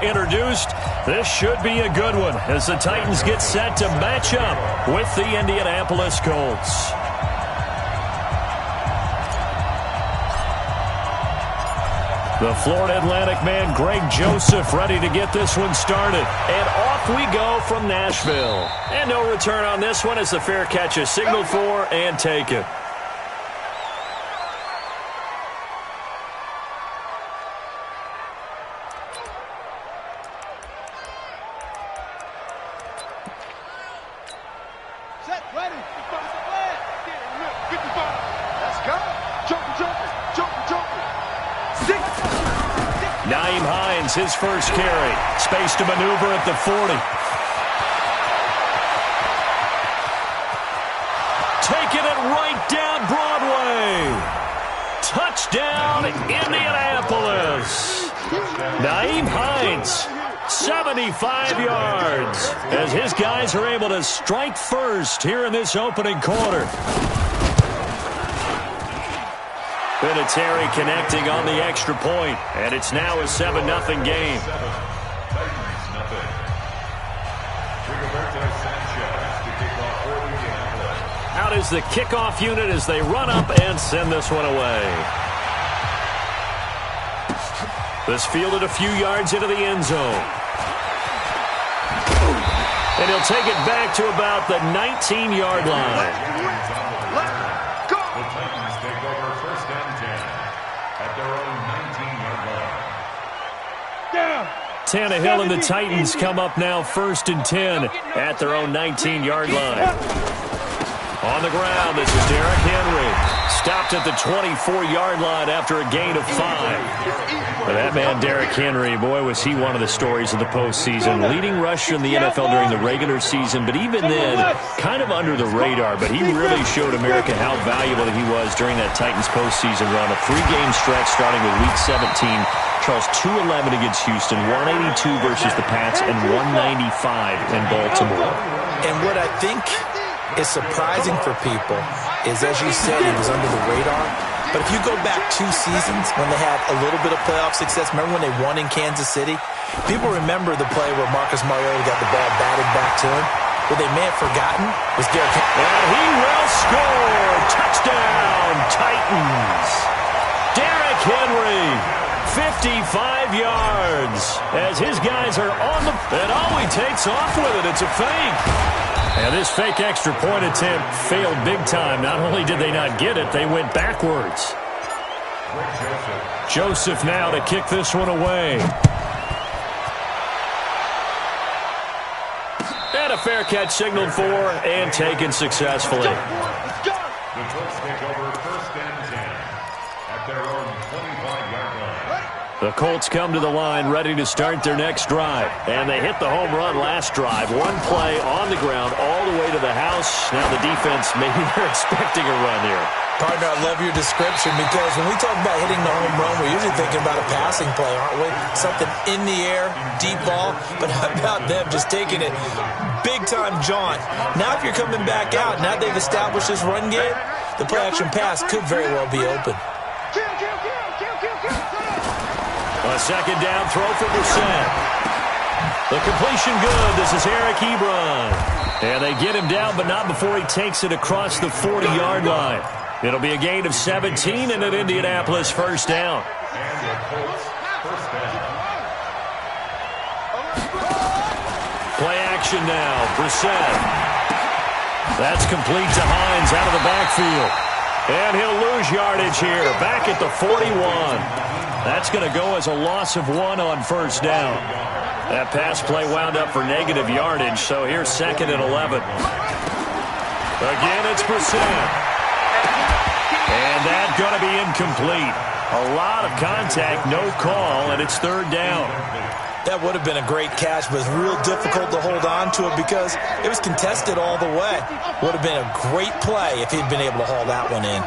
introduced. This should be a good one as the Titans get set to match up with the Indianapolis Colts. The Florida Atlantic man, Greg Joseph, ready to get this one started. And off we go from Nashville. And no return on this one as the fair catch is signaled for and taken. His first carry. Space to maneuver at the 40. Taking it right down Broadway. Touchdown, Indianapolis. Nyheim Hines, 75 yards, as his guys are able to strike first here in this opening quarter. Terry connecting on the extra point, and it's now a 7-0 game. Out is the kickoff unit as they run up and send this one away. This fielded a few yards into the end zone. And he'll take it back to about the 19-yard line. Tannehill and the Titans come up now 1st and 10 at their own 19-yard line. On the ground, this is Derrick Henry. Stopped at the 24-yard line after a gain of 5. But that man, Derrick Henry, boy, was he one of the stories of the postseason. Leading rusher in the NFL during the regular season, but even then, kind of under the radar. But he really showed America how valuable he was during that Titans postseason run. A 3-game stretch starting with Week 17. Charles, 211 against Houston, 182 versus the Pats, and 195 in Baltimore. And what I think is surprising for people is, as you said, he was under the radar. But if you go back 2 seasons when they had a little bit of playoff success, remember when they won in Kansas City? People remember the play where Marcus Mariota got the ball batted back to him. What they may have forgotten was Derrick Henry. And he will score! Touchdown, Titans! Derrick Henry, 55 yards, as his guys are on the... And all he takes off with it, it's a fake. And this fake extra point attempt failed big time. Not only did they not get it, they went backwards. Joseph now to kick this one away. And a fair catch signaled for and taken successfully. The Colts take over 1st and 10 at their own 25-yard line. The Colts come to the line ready to start their next drive. And they hit the home run last drive. One play on the ground all the way to the house. Now the defense, maybe they're expecting a run here. Partner, I love your description because when we talk about hitting the home run, we're usually thinking about a passing play, aren't we? Something in the air, deep ball. But how about them just taking it big-time jaunt? Now if you're coming back out, now they've established this run game, the play-action pass could very well be open. A second down throw for Brissett. The completion good. This is Eric Ebron. And they get him down, but not before he takes it across the 40-yard line. It'll be a gain of 17 and an Indianapolis first down. Play action now. Brissett. That's complete to Hines out of the backfield. And he'll lose yardage here. Back at the 41. That's going to go as a loss of 1 on first down. That pass play wound up for negative yardage, so here's 2nd and 11. Again, it's Brissett. And that's going to be incomplete. A lot of contact, no call, and it's 3rd down. That would have been a great catch, but it's real difficult to hold on to it because it was contested all the way. Would have been a great play if he'd been able to haul that one in.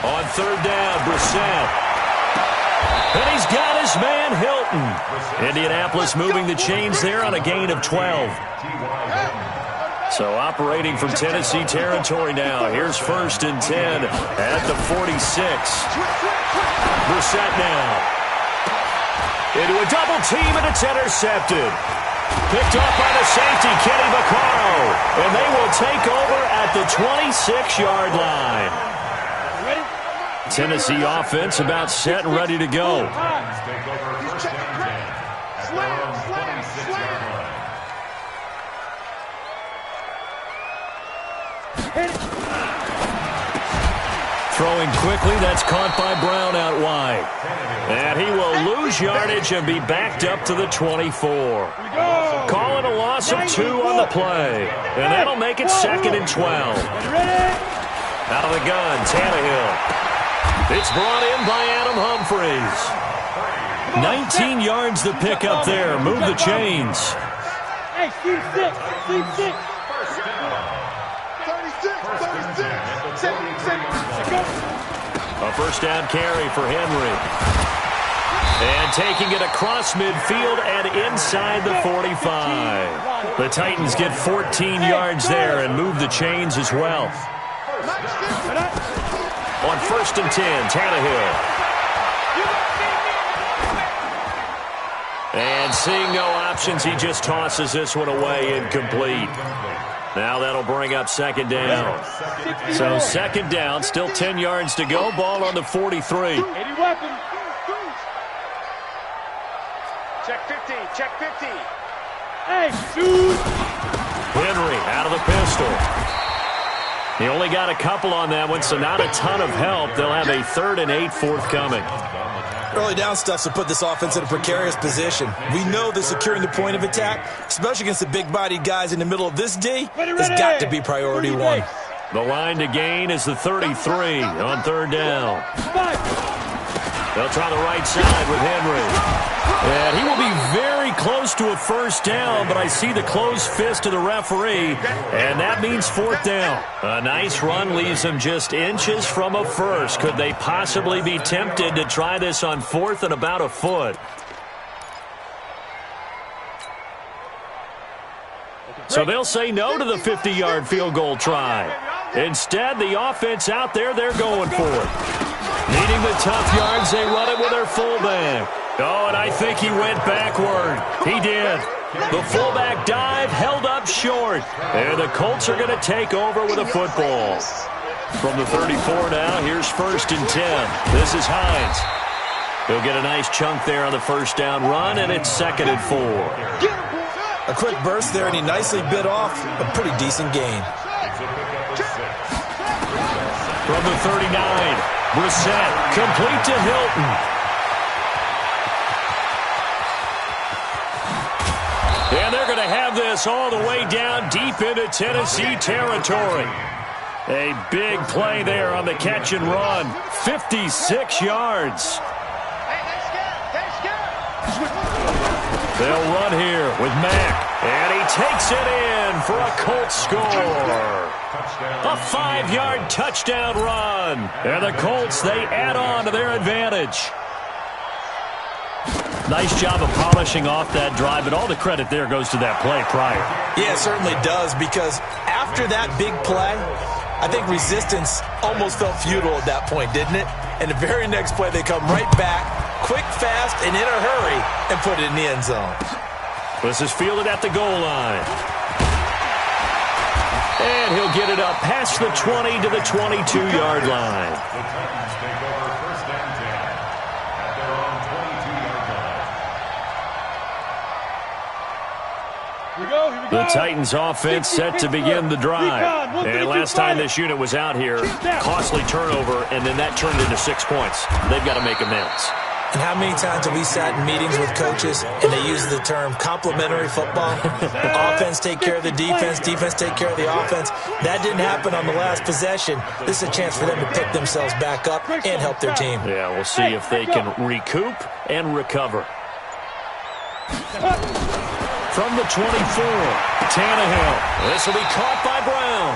On 3rd down, Brissett. And he's got his man, Hilton. Indianapolis moving the chains there on a gain of 12. So operating from Tennessee territory now. Here's 1st and 10 at the 46. Brissett now. Into a double team, and it's intercepted. Picked off by the safety, Kenny Vaccaro. And they will take over at the 26-yard line. Tennessee offense about set and ready to go. Take over 1st and 10 at their own 26-yard line. Throwing quickly, that's caught by Brown out wide. And he will lose yardage and be backed up to the 24. Calling a loss of 2 on the play. And that'll make it 2nd and 12. Out of the gun, Tannehill. It's brought in by Adam Humphries. 19 yards to pick up there. Move the chains. Hey, Steve 6. Steve 6. 36. A first down carry for Henry. And taking it across midfield and inside the 45. The Titans get 14 yards there and move the chains as well. On 1st and 10, Tannehill. And seeing no options, he just tosses this one away, incomplete. Now that'll bring up 2nd down. So 2nd down, still 10 yards to go. Ball on the 43. Check 50. Check 50. Hey, shoot. Henry out of the pistol. He only got a couple on that one, so not a ton of help. They'll have a 3rd and 8 forthcoming. Early down stuff to put this offense in a precarious position. We know that securing the point of attack, especially against the big-bodied guys in the middle of this D, has got to be priority 1. The line to gain is the 33 on 3rd down. They'll try the right side with Henry. And he will be very close to a first down, but I see the closed fist of the referee, and that means 4th down. A nice run leaves them just inches from a first. Could they possibly be tempted to try this on 4th and about a foot? So they'll say no to the 50-yard field goal try. Instead, the offense out there, they're going for it. Needing the tough yards, they run it with their fullback. Oh, and I think he went backward. He did. The fullback dive held up short. And the Colts are going to take over with a football. From the 34 now, here's 1st and 10. This is Hines. He'll get a nice chunk there on the first down run, and it's 2nd and 4. A quick burst there, and he nicely bit off a pretty decent gain. From the 39, Brissett complete to Hilton. And they're going to have this all the way down deep into Tennessee territory. A big play there on the catch and run. 56 yards. They'll run here with Mack. And he takes it in for a Colts score. A 5-yard touchdown run. And the Colts, they add on to their advantage. Nice job of polishing off that drive, but all the credit there goes to that play prior. Yeah, it certainly does, because after that big play, I think resistance almost felt futile at that point, didn't it? And the very next play, they come right back, quick, fast, and in a hurry, and put it in the end zone. This is fielded at the goal line. And he'll get it up past the 20 to the 22-yard line. The Titans take over 1st and 10 at their own 22-yard line. The Titans offense set to begin the drive. And last time this unit was out here, costly turnover, and then that turned into 6 points. They've got to make amends. And how many times have we sat in meetings with coaches and they use the term complementary football? Offense take care of the defense, defense take care of the offense. That didn't happen on the last possession. This is a chance for them to pick themselves back up and help their team. Yeah, we'll see if they can recoup and recover. From the 24, Tannehill. This will be caught by Brown.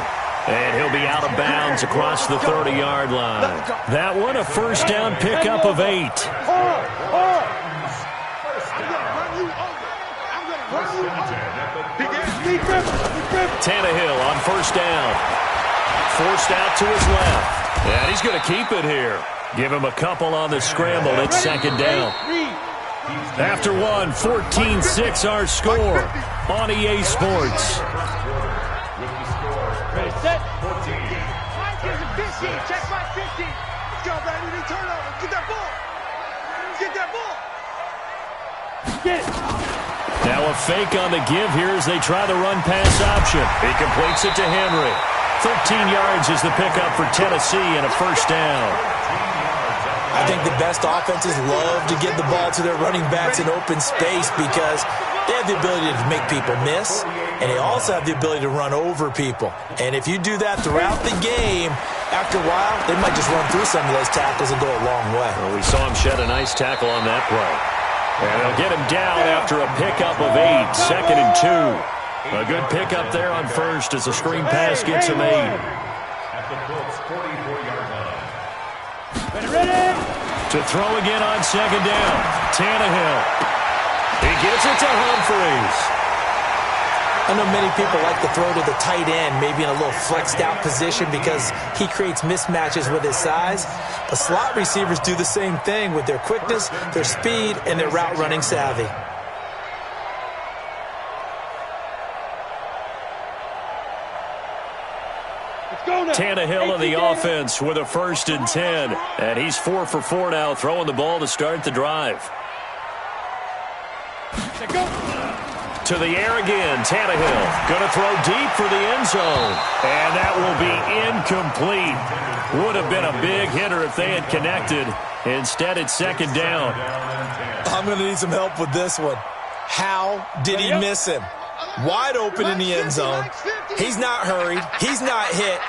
And he'll be out of bounds across the 30-yard line. That one, a first down pickup of 8. Tannehill on first down. Forced out to his left. And he's going to keep it here. Give him a couple on the scramble. It's second down. After one, 14-6 our score on EA Sports. Ready, set. 14. Check my 50. Let's go, Brandon. We need turnover. Get that ball. Get that ball. Get it. Now a fake on the give here as they try the run-pass option. He completes it to Henry. 13 yards is the pickup for Tennessee and a first down. I think the best offenses love to give the ball to their running backs in open space because they have the ability to make people miss, and they also have the ability to run over people. And if you do that throughout the game, after a while, they might just run through some of those tackles and go a long way. Well, we saw him shed a nice tackle on that play. And they'll get him down after a pickup of 8, second and 2. A good pickup there on first as the screen pass gets him 8. At the Colts 44-yard line. Ready. To throw again on second down. Tannehill. He gets it to Humphries. I know many people like to throw to the tight end, maybe in a little flexed out position because he creates mismatches with his size. But slot receivers do the same thing with their quickness, their speed, and their route running savvy. Tannehill on the offense with a 1st and 10. And he's 4 for 4 now, throwing the ball to start the drive. To the air again, Tannehill. Going to throw deep for the end zone. And that will be incomplete. Would have been a big hitter if they had connected. Instead, it's second down. I'm going to need some help with this one. How did he miss him? Wide open in the end zone. He's not hurried. He's not hit.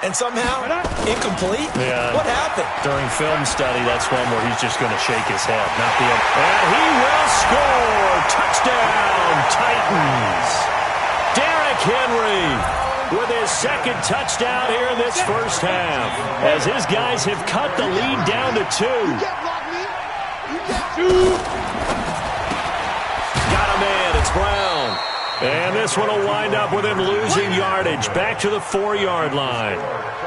And somehow, incomplete? Yeah. What happened? During film study, that's one where he's just going to shake his head. Not the end. And he will score! Touchdown, Titans! Derrick Henry with his second touchdown here in this first half. As his guys have cut the lead down to 2. Got a man, it's Brown. And this one will wind up with him losing yardage back to the 4-yard line.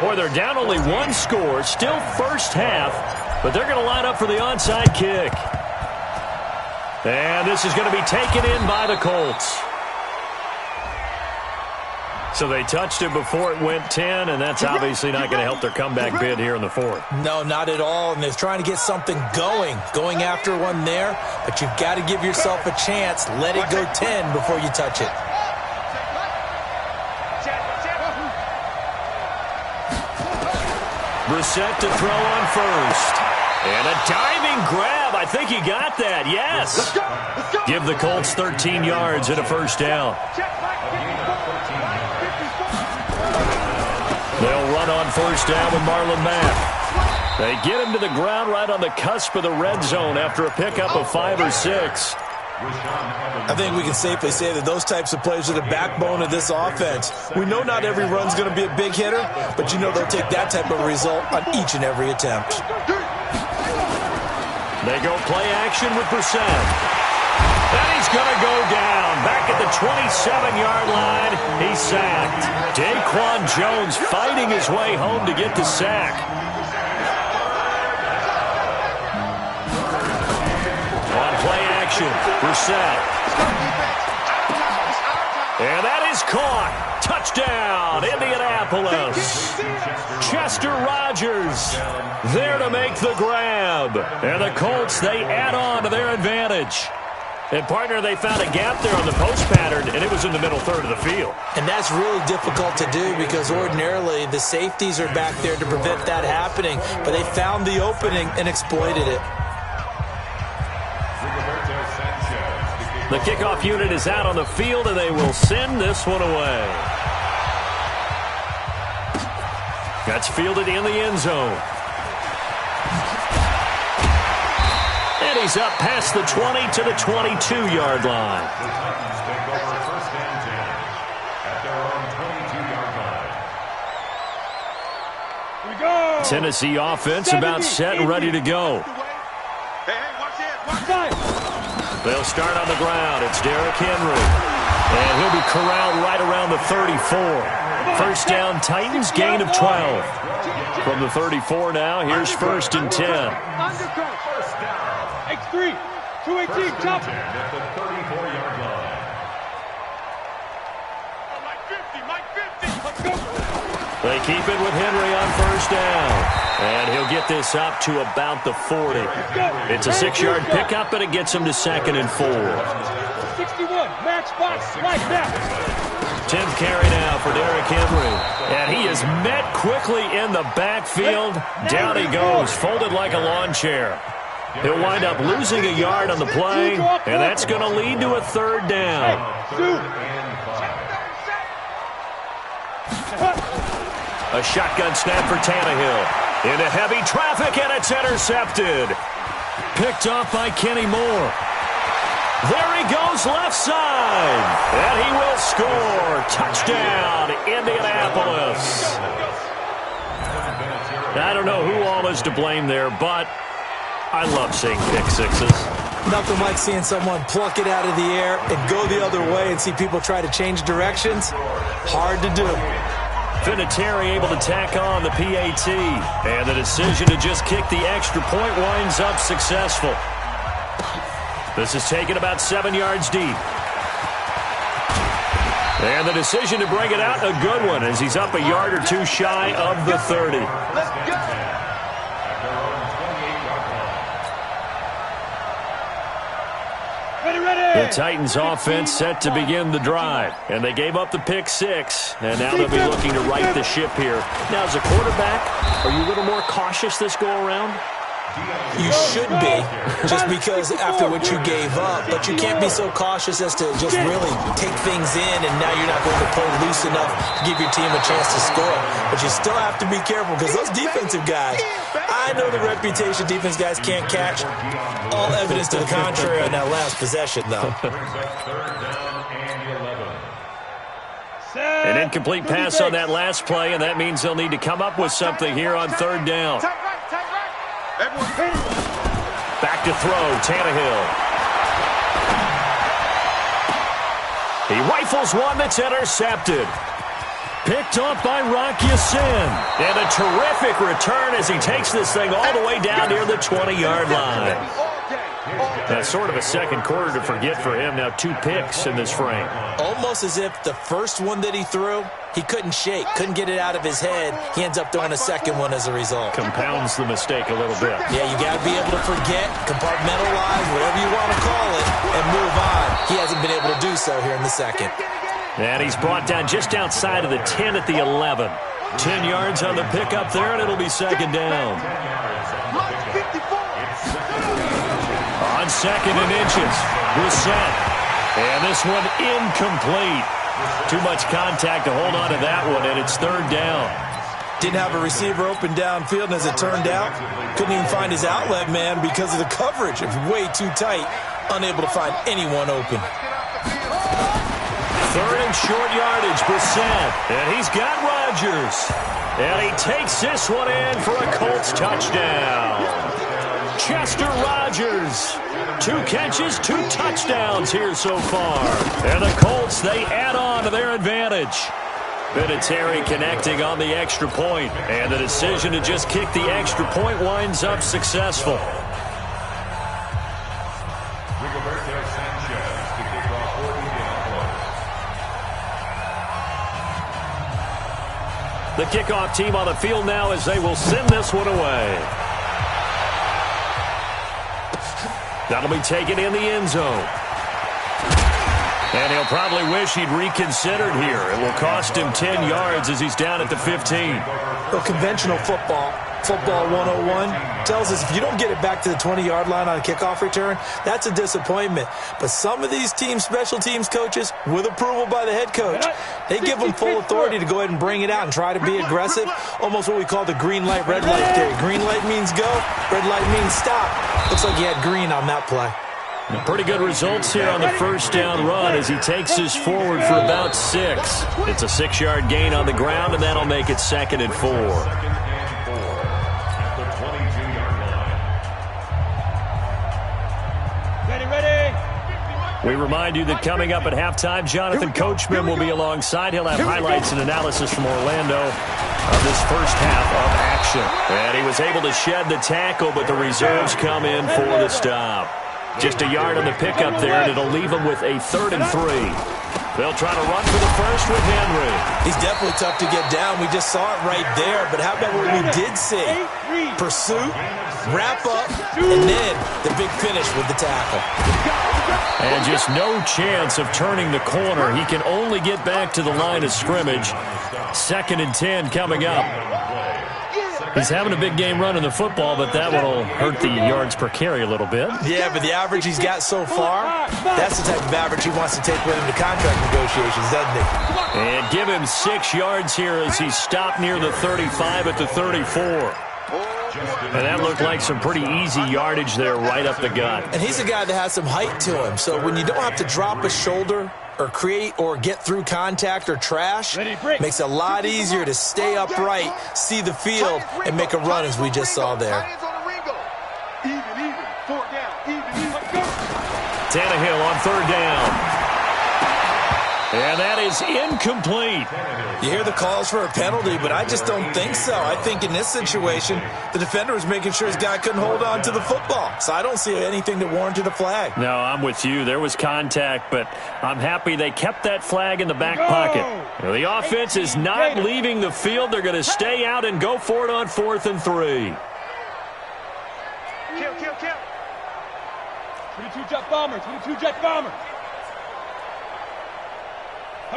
Boy, they're down only 1 score, still first half, but they're going to line up for the onside kick. And this is going to be taken in by the Colts. So they touched it before it went 10, and that's obviously not going to help their comeback bid here in the 4th. No, not at all, and they're trying to get something going after one there, but you've got to give yourself a chance. Let it go 10 before you touch it. Brissett to throw on first. And a diving grab. I think he got that. Yes. Give the Colts 13 yards and a first down. They'll run on first down with Marlon Mack. They get him to the ground right on the cusp of the red zone after a pickup of 5 or 6. I think we can safely say that those types of plays are the backbone of this offense. We know not every run's going to be a big hitter, but you know they'll take that type of result on each and every attempt. They go play action with Brissett. And he's going to go down. Back at the 27-yard line, he's sacked. Daquan Jones fighting his way home to get the sack. On play action, Brissett. And that is caught. Touchdown, Indianapolis. Chester Rogers there to make the grab. And the Colts, they add on to their advantage. And, partner, they found a gap there on the post pattern, and it was in the middle third of the field. And that's really difficult to do because ordinarily the safeties are back there to prevent that happening. But they found the opening and exploited it. The kickoff unit is out on the field, and they will send this one away. That's fielded in the end zone. And he's up past the 20 to the 22-yard line. The Titans take over first and 10 at their own 22-yard line. Here we go. Tennessee offense about set and ready to go. Hey, watch it. Watch it. They'll start on the ground. It's Derrick Henry. And he'll be corralled right around the 34. First down, Titans, gain of 12. From the 34 now, here's 1st and 10. X3, 218, chop. At the 34-yard line. They keep it with Henry on 1st down. And he'll get this up to about the 40. It's a 6-yard pickup, and it gets him to 2nd and 4. 61, match box, like that. 10th carry now for Derrick Henry. And he is met quickly in the backfield. Down he goes, folded like a lawn chair. He'll wind up losing a yard on the play, and that's going to lead to a 3rd down. A shotgun snap for Tannehill. Into heavy traffic, and it's intercepted. Picked off by Kenny Moore. There he goes, left side. And he will score. Touchdown, Indianapolis. I don't know who all is to blame there, but I love seeing pick sixes. Nothing like seeing someone pluck it out of the air and go the other way and see people try to change directions. Hard to do. Vinatieri able to tack on the PAT. And the decision to just kick the extra point winds up successful. This is taken about 7 yards deep. And the decision to bring it out, a good one, as he's up a yard or two shy of the 30. Let's go. The Titans offense set to begin the drive, and they gave up the pick 6, and now they'll be looking to right the ship here. Now, as a quarterback, are you a little more cautious this go-around? You should be, just because after what you gave up, but you can't be so cautious as to just really take things in, and now you're not going to play loose enough to give your team a chance to score. But you still have to be careful, because those defensive guys, I know the reputation defense guys can't catch. All evidence to the contrary on that last possession, though. An incomplete pass on that last play, and that means they'll need to come up with something here on 3rd down. Back to throw, Tannehill. He rifles one that's intercepted. Picked off by Rock Ya-Sin. And a terrific return as he takes this thing all the way down near the 20-yard line. That's sort of a second quarter to forget for him. Now 2 picks in this frame. Almost as if the first one that he threw, he couldn't shake, couldn't get it out of his head. He ends up throwing a second one as a result. Compounds the mistake a little bit. Yeah, you got to be able to forget, compartmentalize, whatever you want to call it, and move on. He hasn't been able to do so here in the second. And he's brought down just outside of the 10 at the 11. 10 yards on the pickup there, and it'll be 2nd down. On 2nd and inches, Brissett. And this one incomplete. Too much contact to hold on to that one, and it's 3rd down. Didn't have a receiver open downfield, and as it turned out, couldn't even find his outlet man because of the coverage. It was way too tight, unable to find anyone open. 3rd and short yardage, Brissett. And he's got Rodgers. And he takes this one in for a Colts touchdown. Chester Rogers. 2 catches, 2 touchdowns here so far. And the Colts, they add on to their advantage. Vinatieri connecting on the extra point. And the decision to just kick the extra point winds up successful. The kickoff team on the field now as they will send this one away. That'll be taken in the end zone. And he'll probably wish he'd reconsidered here. It will cost him 10 yards as he's down at the 15. Well, conventional football 101, tells us if you don't get it back to the 20-yard line on a kickoff return, that's a disappointment. But some of these team special teams coaches, with approval by the head coach, they give them full authority to go ahead and bring it out and try to be aggressive, almost what we call the green light, red light theory. Green light means go, red light means stop. Looks like he had green on that play. Pretty good results here on the first down run as he takes this forward for about 6. It's a 6-yard gain on the ground, and that'll make it 2nd and 4. We remind you that coming up at halftime, Jonathan Coachman will be alongside. He'll have highlights and analysis from Orlando of this first half of action. And he was able to shed the tackle, but the reserves come in for the stop. Just a yard on the pickup there, and it'll leave him with a 3rd and 3. They'll try to run for the first with Henry. He's definitely tough to get down. We just saw it right there. But how about what we did see? Pursuit, wrap up, and then the big finish with the tackle. And just no chance of turning the corner. He can only get back to the line of scrimmage. 2nd and 10 coming up. He's having a big game running the football, but that will hurt the yards per carry a little bit. Yeah, but the average he's got so far, that's the type of average he wants to take with him to contract negotiations, doesn't he? And give him 6 yards here as he stopped near the 35 at the 34. And that looked like some pretty easy yardage there right up the gut. And he's a guy that has some height to him, so when you don't have to drop a shoulder or create or get through contact or trash, makes it a lot easier to stay upright, see the field, and make a run as we just saw there. Tannehill on 3rd down. And that is incomplete. You hear the calls for a penalty, but I just don't think so. I think in this situation, the defender was making sure his guy couldn't hold on to the football. So I don't see anything that warranted a flag. No, I'm with you. There was contact, but I'm happy they kept that flag in the back pocket. The offense is not leaving the field. They're going to stay out and go for it on 4th and 3. Kill. 22 jet bomber.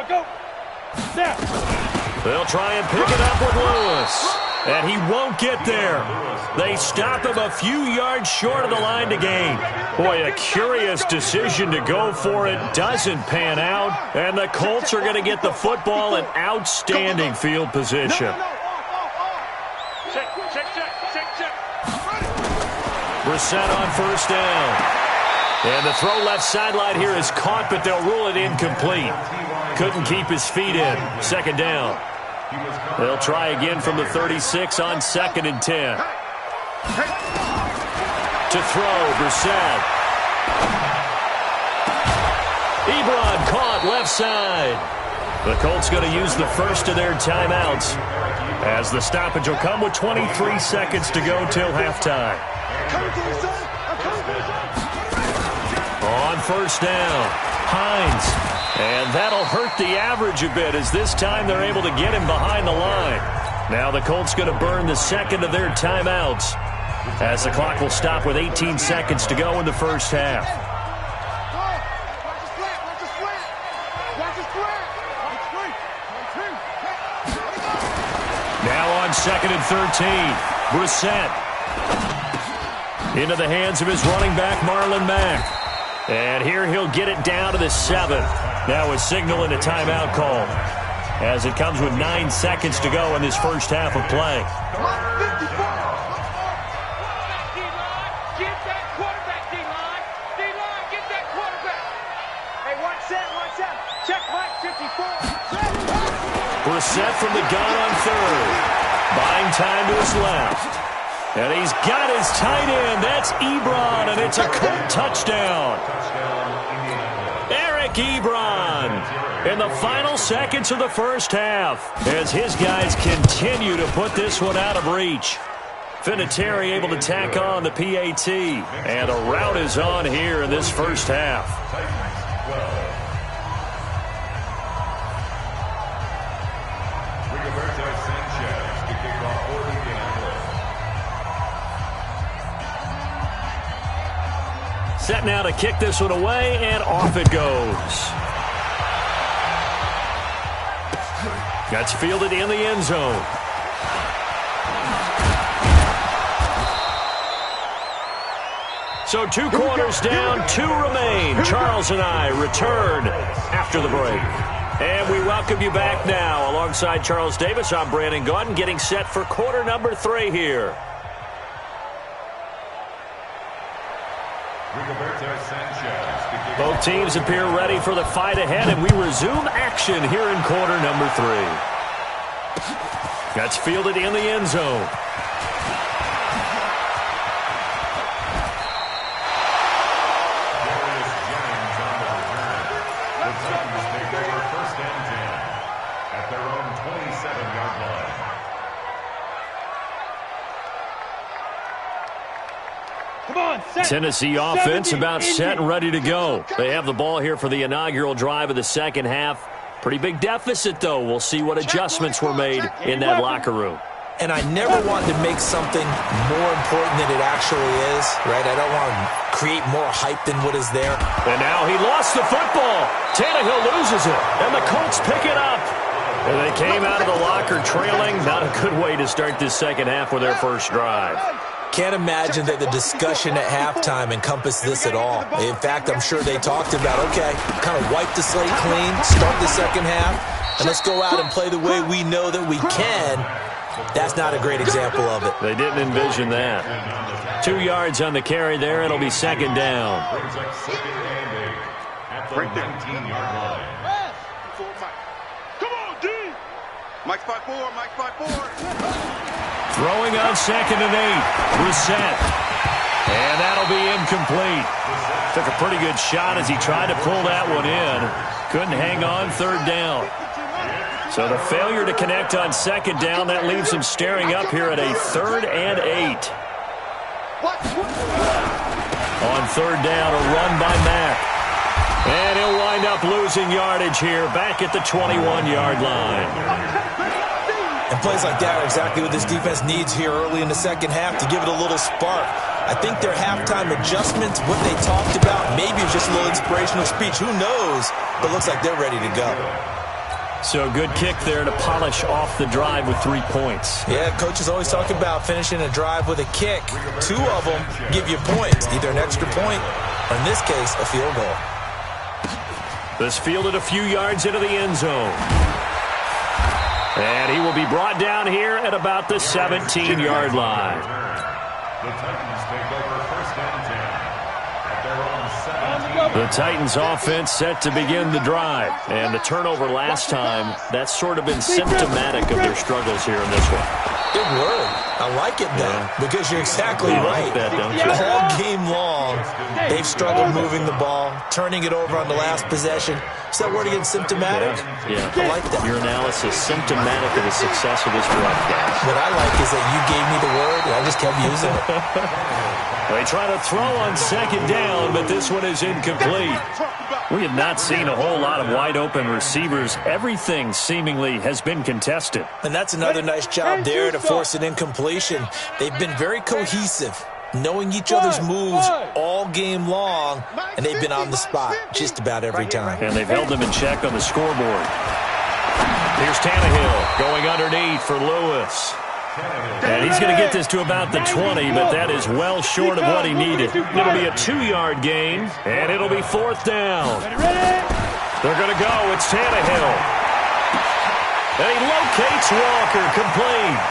Go. Snap. They'll try and pick it up with Lewis. And he won't get there. They stop him a few yards short of the line to gain. Boy, a curious decision to go for it. Doesn't pan out. And the Colts are going to get the football in outstanding field position. Check. Brissett on 1st down. And the throw left sideline here is caught, but they'll rule it incomplete. Couldn't keep his feet in. 2nd down. They'll try again from the 36 on 2nd and 10. To throw, Brissett. Ebron caught left side. The Colts going to use the first of their timeouts, as the stoppage will come with 23 seconds to go till halftime. On 1st down, Hines. And that'll hurt the average a bit, as this time they're able to get him behind the line. Now the Colts going to burn the 2nd of their timeouts, as the clock will stop with 18 seconds to go in the first half. Now on 2nd and 13, Brissett. Into the hands of his running back, Marlon Mack. And here he'll get it down to the 7. Now a signal and a timeout call, as it comes with 9 seconds to go in this first half of play. Get that quarterback, D-line. D-line, get that quarterback. Hey, 1-7. Check Mike 54. Brissett from the gun on 3rd. Buying time to his left. And he's got his tight end. That's Ebron, and it's a Colt touchdown. Eric Ebron in the final seconds of the first half, as his guys continue to put this one out of reach. Vinatieri able to tack on the PAT, and a rout is on here in this first half. Set now to kick this one away, and off it goes. That's fielded in the end zone. So 2 quarters down, 2 remain. Charles and I return after the break. And we welcome you back now. Alongside Charles Davis, I'm Brandon Gaudin, getting set for quarter number 3 here. Both teams appear ready for the fight ahead, and we resume action here in quarter number 3. That's fielded in the end zone. Come on, set. Tennessee offense about set and ready to go. They have the ball here for the inaugural drive of the second half. Pretty big deficit, though. We'll see what adjustments were made in that locker room. And I never wanted to make something more important than it actually is, right? I don't want to create more hype than what is there. And now he lost the football. Tannehill loses it, and the Colts pick it up. And they came out of the locker trailing. Not a good way to start this second half with their first drive. Can't imagine that the discussion at halftime encompassed this at all. In fact, I'm sure they talked about, okay, kind of wipe the slate clean, start the second half, and let's go out and play the way we know that we can. That's not a great example of it. They didn't envision that. 2 yards on the carry there. It'll be second down. Right there. 19-yard line. Come on, D. Mike 5-4, Mike 5-4. Throwing on 2nd and 8. Reset. And that'll be incomplete. Took a pretty good shot as he tried to pull that one in. Couldn't hang on 3rd down. So the failure to connect on 2nd down, that leaves him staring up here at a 3rd and 8. On 3rd down, a run by Mack. And he'll wind up losing yardage here back at the 21-yard line. And plays like that are exactly what this defense needs here early in the second half to give it a little spark. I think their halftime adjustments, what they talked about, maybe it's just a little inspirational speech. Who knows? But it looks like they're ready to go. So good kick there to polish off the drive with 3 points. Yeah, coaches always talk about finishing a drive with a kick. 2 of them give you points, either an extra point or, in this case, a field goal. This fielded a few yards into the end zone. And he will be brought down here at about the 17-yard line. The Titans take over 1st and 10 at their own 17. The Titans offense set to begin the drive. And the turnover last time, that's sort of been symptomatic of their struggles here in this one. Good word. I like it, though, because you're exactly right. Like that, don't you? All game long, they've struggled moving the ball, turning it over on the last possession. Is that word again, symptomatic? Yeah. I like that. Your analysis, symptomatic of the success of this broadcast. What I like is that you gave me the word, and I just kept using it. They try to throw on 2nd down, but this one is incomplete. We have not seen a whole lot of wide-open receivers. Everything seemingly has been contested. And that's another nice job there to force an incompletion. They've been very cohesive, knowing each other's moves all game long, and they've been on the spot just about every time. And they've held them in check on the scoreboard. Here's Tannehill going underneath for Lewis. And he's going to get this to about the 20, but that is well short of what he needed. It'll be a 2-yard gain, and it'll be 4th down. They're going to go. It's Tannehill. And he locates Walker, complete.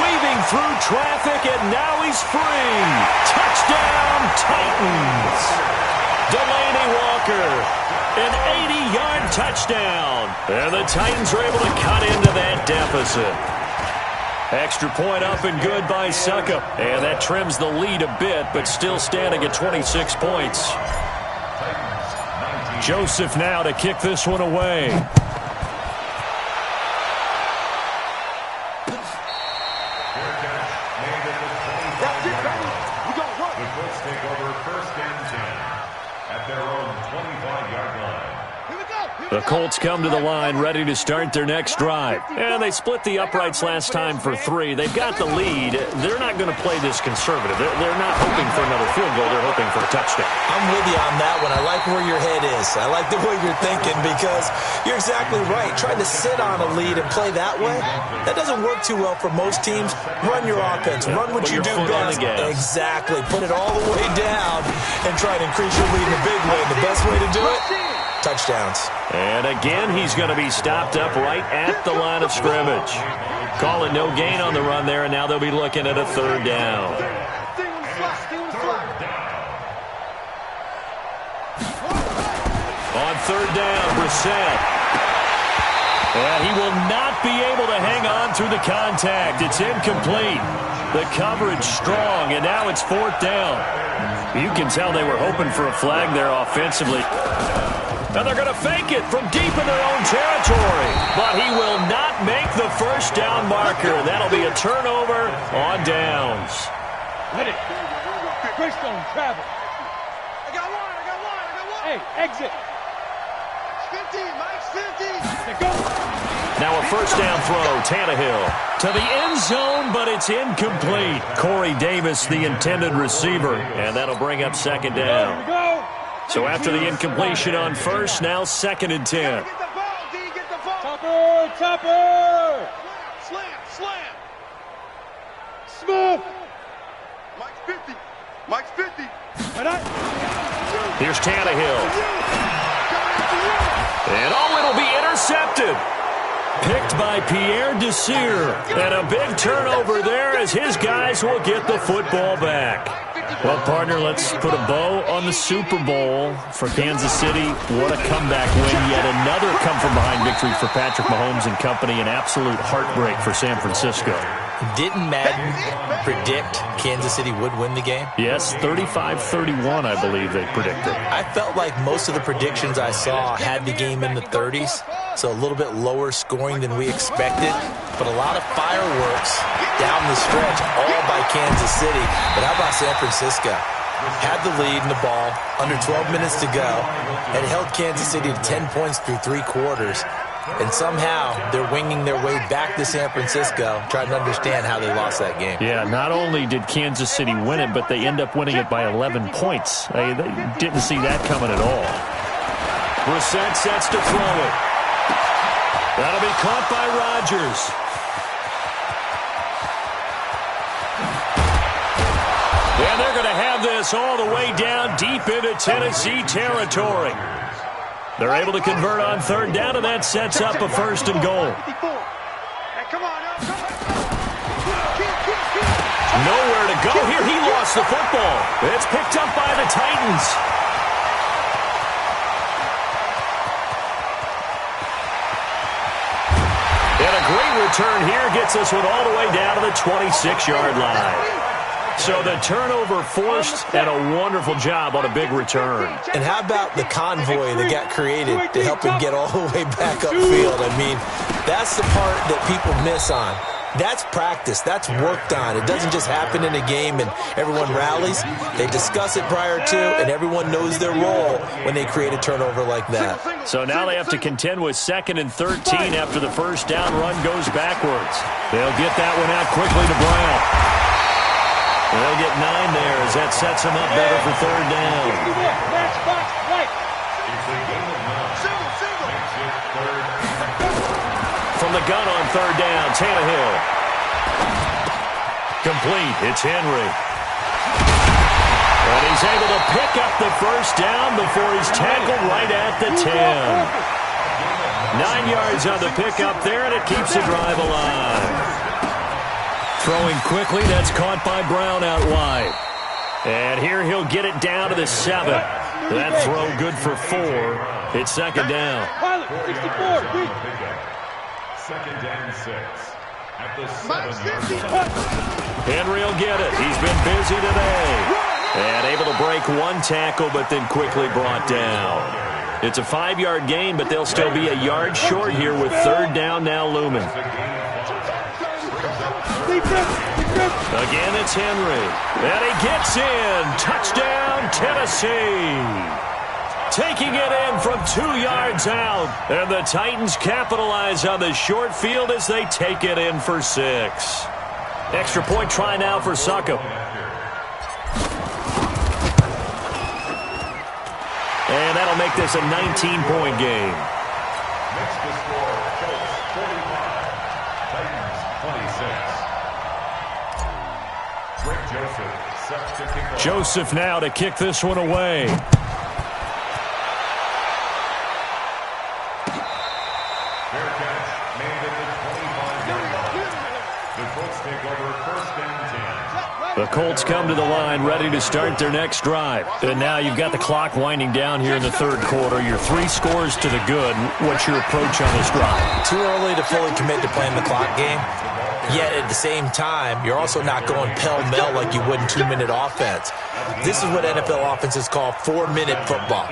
Weaving through traffic, and now he's free. Touchdown, Titans. Delaney Walker, an 80-yard touchdown. And the Titans are able to cut into that deficit. Extra point up and good by Suckup. And that trims the lead a bit, but still standing at 26 points. Joseph now to kick this one away. The Colts take over 1st and 10 at their own 25-yard line. The Colts come to the line ready to start their next drive. And they split the uprights last time for 3. They've got the lead. They're not going to play this conservative. They're not hoping for another field goal. They're hoping for a touchdown. I'm with you on that one. I like where your head is. I like the way you're thinking because you're exactly right. Trying to sit on a lead and play that way, that doesn't work too well for most teams. Run your offense. Run what you do best. Exactly. Put it all the way down and try to increase your lead in a big way. And the best way to do it? Touchdowns. And again, he's going to be stopped up right at the line of scrimmage. Calling no gain on the run there, and now they'll be looking at a 3rd down. On 3rd down, Brissett. And he will not be able to hang on through the contact. It's incomplete. The coverage strong, and now it's 4th down. You can tell they were hoping for a flag there offensively. And they're going to fake it from deep in their own territory. But he will not make the 1st down marker. That'll be a turnover on downs. Let it. Greystone, travel. I got one. Hey, exit. 50, Mike's 50. Let go. Now a first down throw, Tannehill to the end zone, but it's incomplete. Corey Davis, the intended receiver, and that'll bring up second down. Go. So after the incompletion on first, now 2nd and 10. Get the ball, D. Get the ball. Topper. Slam. Smooth. Mike's 50. Here's Tannehill. And it'll be intercepted. Picked by Pierre Desir. And a big turnover there as his guys will get the football back. Well, partner, let's put a bow on the Super Bowl for Kansas City. What a comeback win. Yet another come-from-behind victory for Patrick Mahomes and company. An absolute heartbreak for San Francisco. Didn't Madden predict Kansas City would win the game? Yes, 35-31, I believe they predicted. I felt like most of the predictions I saw had the game in the 30s, so a little bit lower scoring than we expected, but a lot of fireworks down the stretch, all by Kansas City. But how about San Francisco? Had the lead in the ball, under 12 minutes to go, and held Kansas City to 10 points through 3 quarters. And somehow they're winging their way back to San Francisco, trying to understand how they lost that game. Yeah, not only did Kansas City win it, but they end up winning it by 11 points. They didn't see that coming at all. Brissett sets to throw it. That'll be caught by Rodgers. And they're going to have this all the way down deep into Tennessee territory. They're able to convert on 3rd down, and that sets up a 1st and goal. Hey, come on. Nowhere to go here. He lost the football. It's picked up by the Titans. And a great return here gets this one all the way down to the 26-yard line. So the turnover forced, and a wonderful job on a big return. And how about the convoy that got created to help him get all the way back upfield? I mean, that's the part that people miss on. That's practice. That's worked on. It doesn't just happen in a game and everyone rallies. They discuss it prior to, and everyone knows their role when they create a turnover like that. So now they have to contend with 2nd and 13 after the first down run goes backwards. They'll get that one out quickly to Brown. They'll get 9 there as that sets them up better for 3rd down. From the gun on 3rd down, Tannehill. Complete. It's Henry. And he's able to pick up the first down before he's tackled right at the 10. 9 yards on the pickup there, and it keeps the drive alive. Throwing quickly, that's caught by Brown out wide. And here he'll get it down to the 7. That throw good for 4. It's 2nd down. Pilot, 64, beat. 2nd and 6 at the 7-yard line. Henry will get it. He's been busy today. And able to break 1 tackle, but then quickly brought down. It's a 5-yard gain, but they'll still be a yard short here with 3rd down now looming. Again, it's Henry. And he gets in. Touchdown, Tennessee. Taking it in from 2 yards out. And the Titans capitalize on the short field as they take it in for 6. Extra point try now for Succop. And that'll make this a 19-point game. Next to score, Colts 45, Titans 26. Joseph set to kick off. Joseph now to kick this one away. Fair catch made at the 25-yard line. The Colts take over 1st and 10. The Colts come to the line ready to start their next drive. And now you've got the clock winding down here in the 3rd quarter. You're 3 scores to the good. What's your approach on this drive? Too early to fully commit to playing the clock game. Yet at the same time, you're also not going pell-mell like you would in 2-minute offense. This is what NFL offenses call 4-minute football.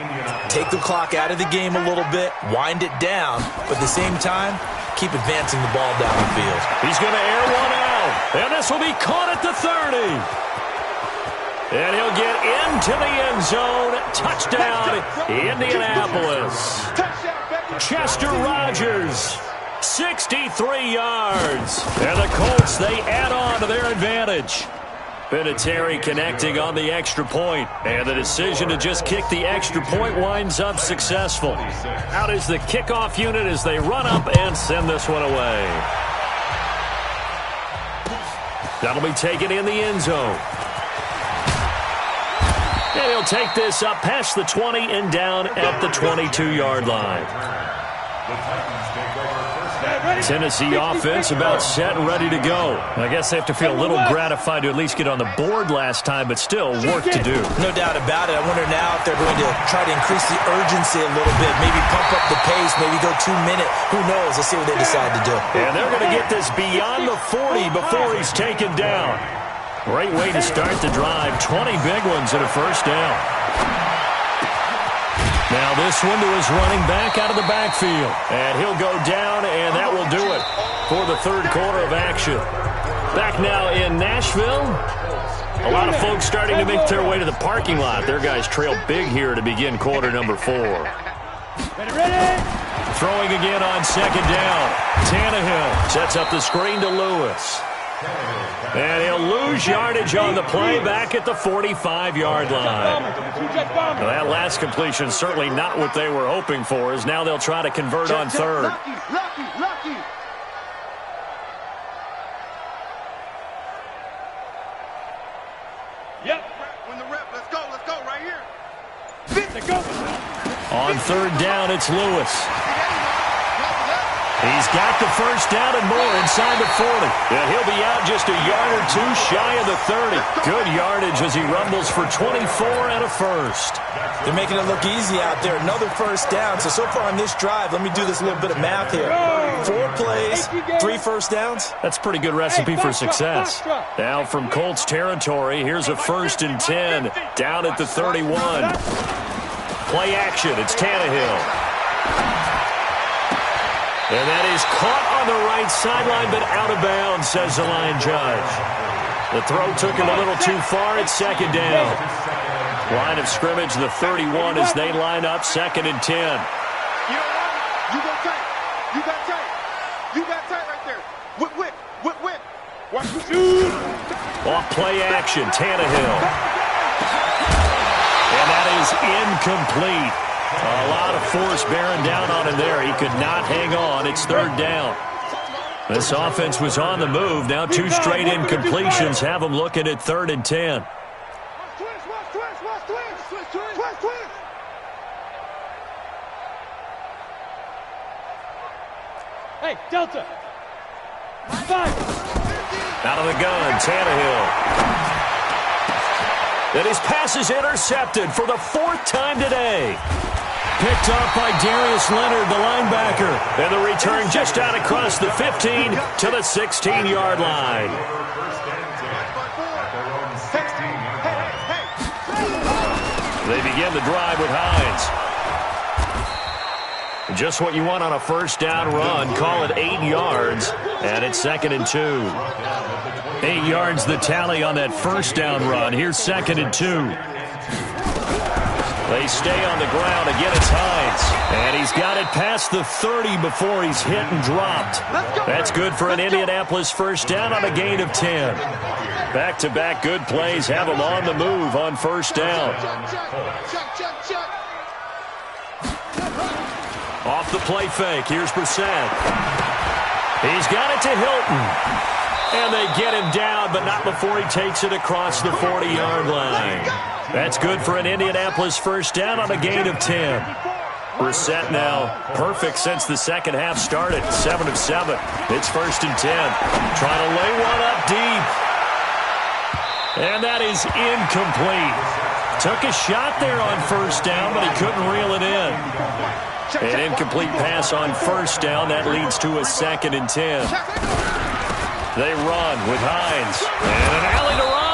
Take the clock out of the game a little bit, wind it down, but at the same time, keep advancing the ball down the field. He's going to air one out, and this will be caught at the 30. And he'll get into the end zone. Touchdown, Indianapolis. Chester Rogers, 63 yards. And the Colts, they add on to their advantage. Vinatieri connecting on the extra point. And the decision to just kick the extra point winds up successful. Out is the kickoff unit as they run up and send this one away. That'll be taken in the end zone. And he'll take this up past the 20 and down at the 22-yard line. Tennessee offense about set and ready to go. I guess they have to feel a little gratified to at least get on the board last time, but still work to do. No doubt about it. I wonder now if they're going to try to increase the urgency a little bit, maybe pump up the pace, maybe go 2 minutes. Who knows? Let's see what they decide to do. And they're going to get this beyond the 40 before he's taken down. Great way to start the drive. 20 big ones and a first down. Now this one to his running back out of the backfield. And he'll go down, and that will do it for the third quarter of action. Back now in Nashville. A lot of folks starting to make their way to the parking lot. Their guys trail big here to begin quarter number 4. Throwing again on second down. Tannehill sets up the screen to Lewis. And he'll lose yardage on the play back at the 45-yard line. Well, that last completion certainly not what they were hoping for, as now they'll try to convert on third. Lucky. Yep. When the rep, let's go right here. Let's go. On third down, it's Lewis. He's got the first down and more inside the 40. And he'll be out just a yard or two shy of the 30. Good yardage as he rumbles for 24 and a first. They're making it look easy out there. Another first down. So far on this drive, let me do this little bit of math here. 4 plays, 3 first downs. That's a pretty good recipe for success. Now from Colts territory, here's a 1st and 10 down at the 31. Play action. It's Tannehill. And that is caught on the right sideline, but out of bounds, says the line judge. The throw took him a little too far. It's second down. Line of scrimmage, the 31, as they line up, 2nd and 10. You know what? You go tight. You got tight. You got tight right there. Whip. Watch the shoot. Off play action, Tannehill. And that is incomplete. A lot of force bearing down on him there. He could not hang on. It's 3rd down. This offense was on the move. Now 2 straight incompletions have them looking at 3rd and 10. Twist. Hey, Delta. 5. Out of the gun, Tannehill. And his pass is intercepted for the 4th time today. Picked up by Darius Leonard, the linebacker. And the return just out across the 15 to the 16-yard line. They begin the drive with Hines. Just what you want on a first down run. Call it 8 yards, and it's 2nd and 2. 8 yards the tally on that first down run. Here's 2nd and 2. They stay on the ground. Again, it's Hines. And he's got it past the 30 before he's hit and dropped. That's good for an Indianapolis first down on a gain of 10. Back-to-back good plays have him on the move on first down. Check. Off the play fake. Here's Brissett. He's got it to Hilton. And they get him down, but not before he takes it across the 40-yard line. That's good for an Indianapolis first down on a gain of 10. Brissett now perfect since the second half started. 7 of 7. It's 1st and 10. Trying to lay one up deep. And that is incomplete. Took a shot there on first down, but he couldn't reel it in. An incomplete pass on first down. That leads to a 2nd and 10. They run with Hines. And an alley to run.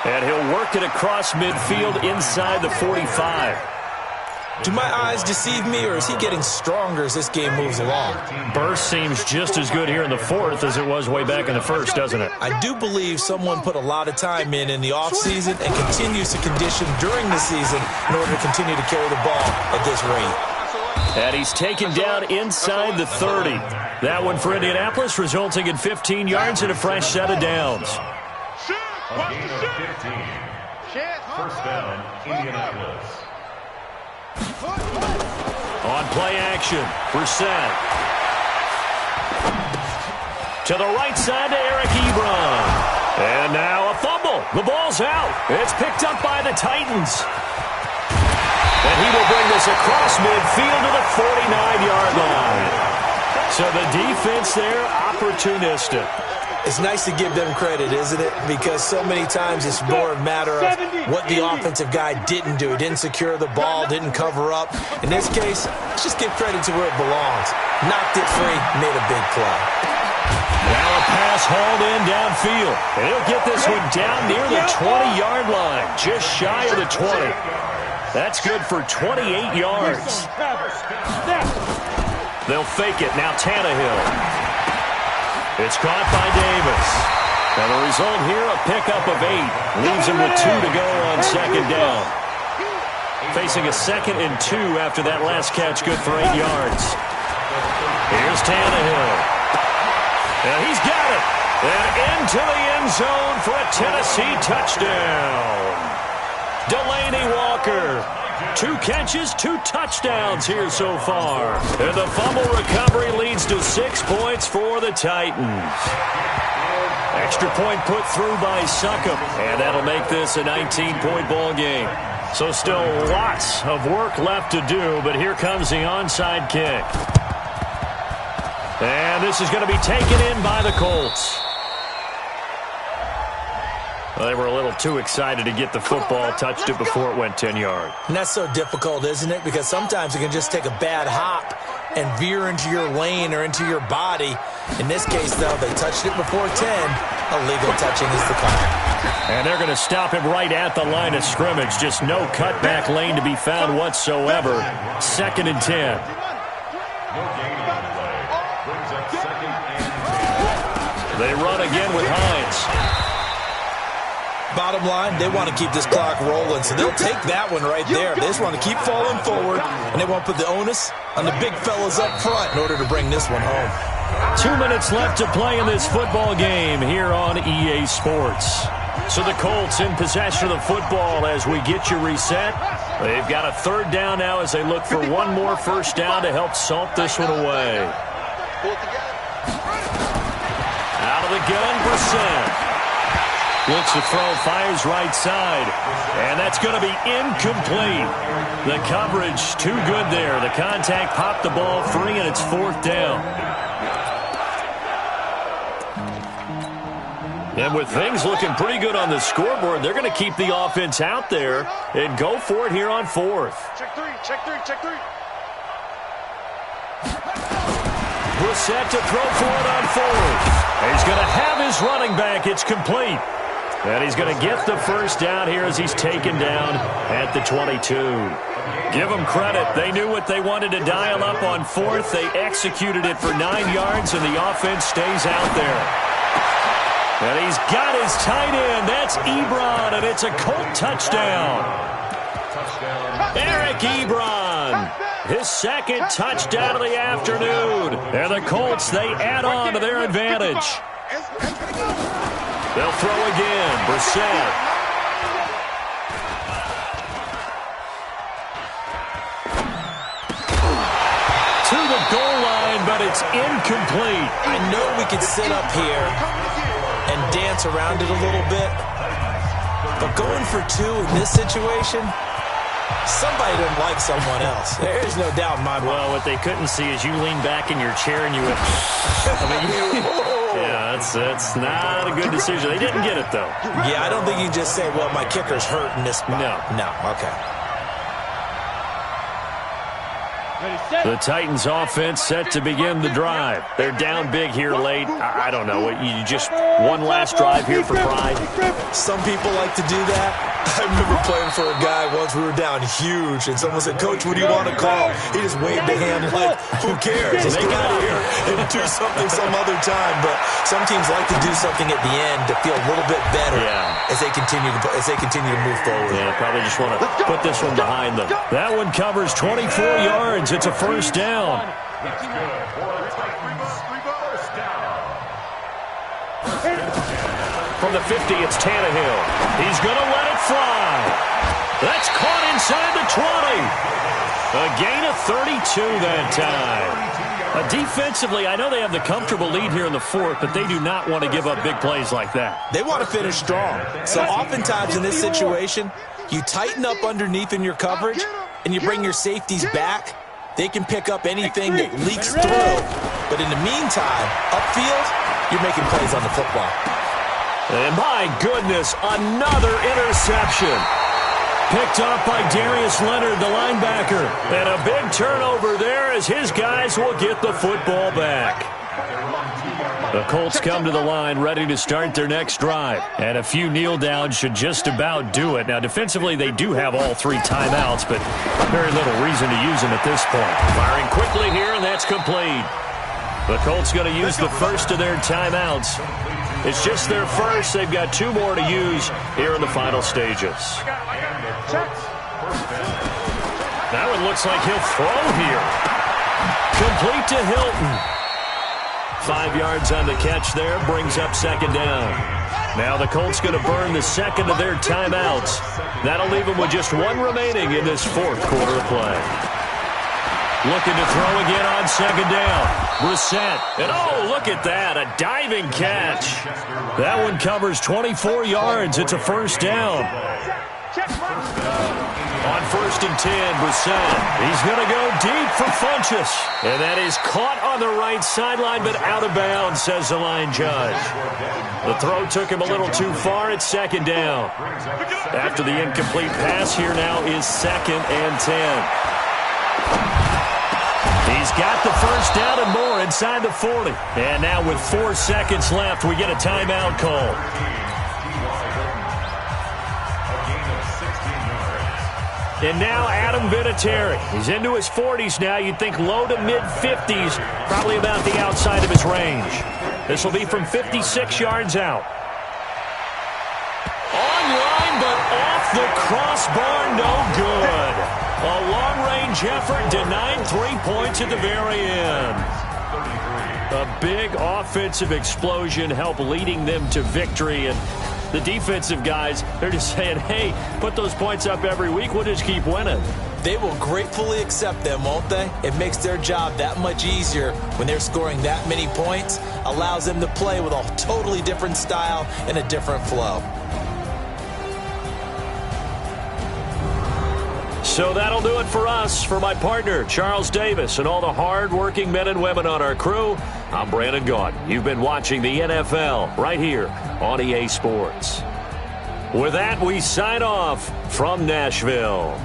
And he'll work it across midfield inside the 45. Do my eyes deceive me, or is he getting stronger as this game moves along? Burst seems just as good here in the fourth as it was way back in the first, doesn't it? I do believe someone put a lot of time in the offseason and continues to condition during the season in order to continue to carry the ball at this rate. And he's taken down inside the 30. That one for Indianapolis, resulting in 15 yards and a fresh set of downs. A gain of 15. First down, Indianapolis. On play action, Brissett. To the right side to Eric Ebron. And now a fumble. The ball's out. It's picked up by the Titans. And he will bring this across midfield to the 49-yard line. So the defense there, opportunistic. It's nice to give them credit, isn't it? Because so many times it's more a matter of what the offensive guy didn't do. He didn't secure the ball, didn't cover up. In this case, let's just give credit to where it belongs. Knocked it free, made a big play. Now a pass hauled in downfield. And he'll get this one down near the 20-yard line, just shy of the 20. That's good for 28 yards. They'll fake it. Now Tannehill. It's caught by Davis. And the result here, a pickup of 8. Leaves him with 2 to go on second down. Facing a 2nd and 2 after that last catch, good for 8 yards. Here's Tannehill. And he's got it. And into the end zone for a Tennessee touchdown. Delaney Walker. 2 catches, 2 touchdowns here so far. And the fumble recovery leads to 6 points for the Titans. Extra point put through by Succop. And that'll make this a 19-point ball game. So still lots of work left to do, but here comes the onside kick. And this is going to be taken in by the Colts. Well, they were a little too excited to get the football, touched it before it went 10 yards. And that's so difficult, isn't it? Because sometimes it can just take a bad hop and veer into your lane or into your body. In this case, though, they touched it before 10. Illegal touching is the call. And they're going to stop him right at the line of scrimmage. Just no cutback lane to be found whatsoever. 2nd and 10. No gain on the play. Brings up 2nd and 10. They run again with Hines. Bottom line, they want to keep this clock rolling, so they'll take that one right there. They just want to keep falling forward, and they want to put the onus on the big fellas up front in order to bring this one home. 2 minutes left to play in this football game here on EA Sports. So the Colts in possession of the football as we get you reset. They've got a 3rd down now as they look for one more first down to help salt this one away. Out of the gun, Brissett. Looks to throw, fires right side. And that's going to be incomplete. The coverage too good there. The contact popped the ball free, and it's 4th down. And with things looking pretty good on the scoreboard, they're going to keep the offense out there and go for it here on 4th. Check 3, check 3, check 3. Brissett to throw for it on 4th. He's going to have his running back. It's complete. And he's going to get the first down here as he's taken down at the 22. Give them credit. They knew what they wanted to dial up on 4th. They executed it for 9 yards, and the offense stays out there. And he's got his tight end. That's Ebron, and it's a Colt touchdown. Eric Ebron, his 2nd touchdown of the afternoon. And the Colts, they add on to their advantage. They'll throw again. Brissett. To the goal line, but it's incomplete. I know we could sit up here and dance around it a little bit, but going for 2 in this situation, somebody doesn't like someone else. There's no doubt in my mind. Well, what they couldn't see is you lean back in your chair and you went, yeah, that's not a good decision. They didn't get it, though. Yeah, I don't think you can just say, well, my kicker's hurt in this spot. No, okay. The Titans offense set to begin the drive. They're down big here late. I don't know. You just one last drive here for pride? Some people like to do that. I remember playing for a guy once. We were down huge, and someone said, "Coach, what do you want to call?" He just waved a hand like, "Who cares? Let's get out of here and do something some other time." But some teams like to do something at the end to feel a little bit better as they continue to move forward. Yeah, probably just want to put this one behind them. That one covers 24 yards. It's a first down. From the 50, it's Tannehill. He's going to let it fly. That's caught inside the 20. A gain of 32 that time. Defensively, I know they have the comfortable lead here in the fourth, but they do not want to give up big plays like that. They want to finish strong. So oftentimes in this situation, you tighten up underneath in your coverage, and you bring your safeties back. They can pick up anything that leaks through. But in the meantime, upfield, you're making plays on the football. And my goodness, another interception. Picked up by Darius Leonard, the linebacker. And a big turnover there as his guys will get the football back. The Colts come to the line ready to start their next drive. And a few kneel downs should just about do it. Now, defensively, they do have all three timeouts, but very little reason to use them at this point. Firing quickly here, and that's complete. The Colts going to use the first of their timeouts. It's just their first. They've got two more to use here in the final stages. That one looks like he'll throw here. Complete to Hilton. 5 yards on the catch there. Brings up second down. Now the Colts going to burn the second of their timeouts. That'll leave them with just one remaining in this fourth quarter of play. Looking to throw again on second down. Brissett. And oh, look at that. A diving catch. That one covers 24 yards. It's a first down. On first and 10, Brissett. He's going to go deep for Funchess. And that is caught on the right sideline, but out of bounds, says the line judge. The throw took him a little too far. It's second down. After the incomplete pass, here now is second and 10. He's got the first down and more inside the 40. And now with 4 seconds left, we get a timeout call. And now Adam Vinatieri. He's into his 40s now. You'd think low to mid-50s, probably about the outside of his range. This will be from 56 yards out. Online, but off the crossbar, no good. A long-range effort denied 3 points at the very end. A big offensive explosion helped leading them to victory. And the defensive guys, they're just saying, hey, put those points up every week. We'll just keep winning. They will gratefully accept them, won't they? It makes their job that much easier when they're scoring that many points. Allows them to play with a totally different style and a different flow. So that'll do it for us. For my partner, Charles Davis, and all the hard-working men and women on our crew, I'm Brandon Gaudin. You've been watching the NFL right here on EA Sports. With that, we sign off from Nashville.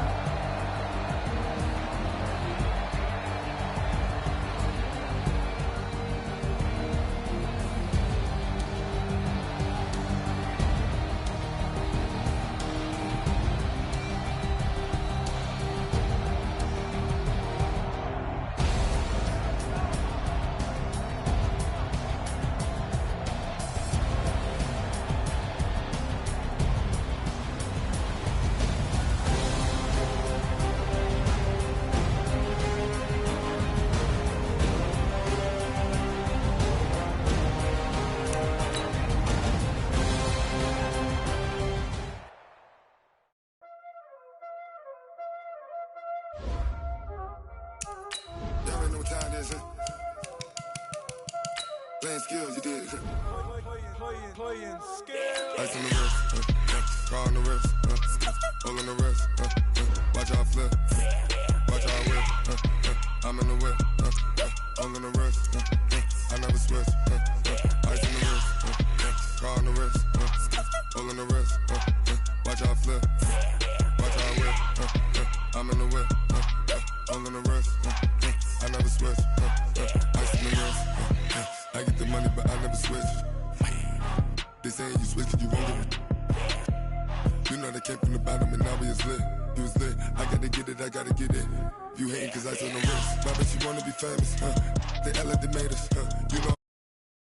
Playing skills, you did. Playing skills. Ice on the wrist, car on the wrist, hole in the wrist, watch how I flip, watch how I whip, I'm in the whip, hole in the wrist, I never switch, ice on the wrist, car on the wrist, hole in the wrist, watch how I flip, watch how I whip, I'm in the whip, hole in the wrist, I never switch, ice on the wrist. I get the money, but I never switch. They saying you switch, cause you won't get it. know they came from the bottom and now we is lit. You was lit, I gotta get it, I gotta get it. You hating cause I on the wrist. My bitch, you wanna be famous, huh? They act like they made us, huh? You know